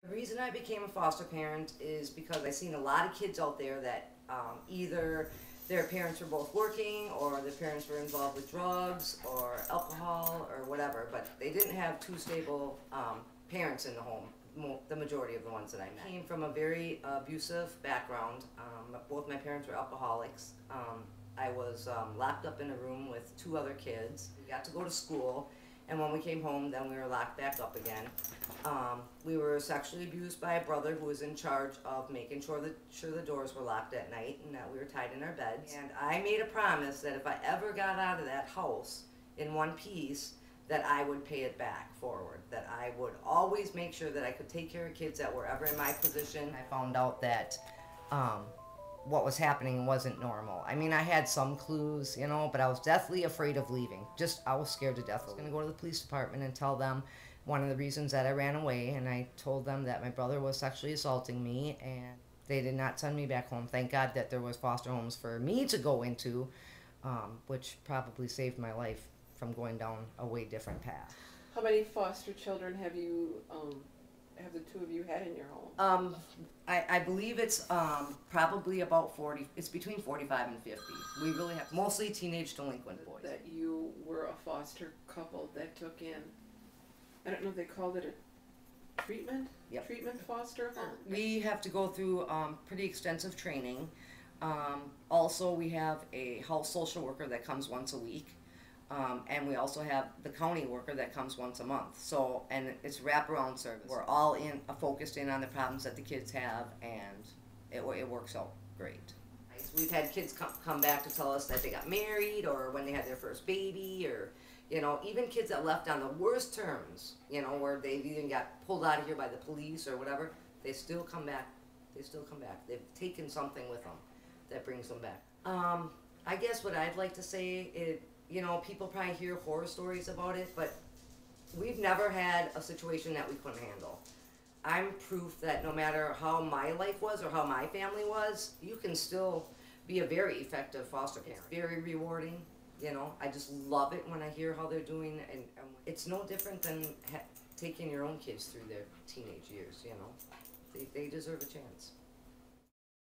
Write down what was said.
The reason I became a foster parent is because I've seen a lot of kids out there that either their parents were both working or their parents were involved with drugs or alcohol or whatever, but they didn't have two stable parents in the home, the majority of the ones that I met. I came from a very abusive background. Both my parents were alcoholics. I was locked up in a room with two other kids. We got to go to school, and when we came home, then we were locked back up again. We were sexually abused by a brother who was in charge of making sure the doors were locked at night and that we were tied in our beds. And I made a promise that if I ever got out of that house in one piece, that I would pay it back forward, that I would always make sure that I could take care of kids that were ever in my position. I found out that what was happening wasn't normal. I mean, I had some clues, you know, but I was deathly afraid of leaving. I was scared to death. I was going to go to the police department and tell them one of the reasons that I ran away, and I told them that my brother was sexually assaulting me, and they did not send me back home. Thank God that there was foster homes for me to go into, which probably saved my life from going down a way different path. How many foster children have you, have the two of you had in your home? I believe it's probably about 40, it's between 45 and 50. We really have mostly teenage delinquent boys. That you were a foster couple that took in, I don't know if they called it a treatment? Yep. Treatment foster home? We have to go through pretty extensive training. Also, we have a house social worker that comes once a week. And we also have the county worker that comes once a month. So, and it's wraparound service. We're all focused in on the problems that the kids have, and it works out great. We've had kids come back to tell us that they got married, or when they had their first baby, or, you know, even kids that left on the worst terms, you know, where they even got pulled out of here by the police or whatever, they still come back. They still come back. They've taken something with them that brings them back. I guess what I'd like to say is, you know, people probably hear horror stories about it, but we've never had a situation that we couldn't handle. I'm proof that no matter how my life was or how my family was, you can still be a very effective foster parent. It's very rewarding, you know. I just love it when I hear how they're doing, and it's no different than taking your own kids through their teenage years, you know. They deserve a chance.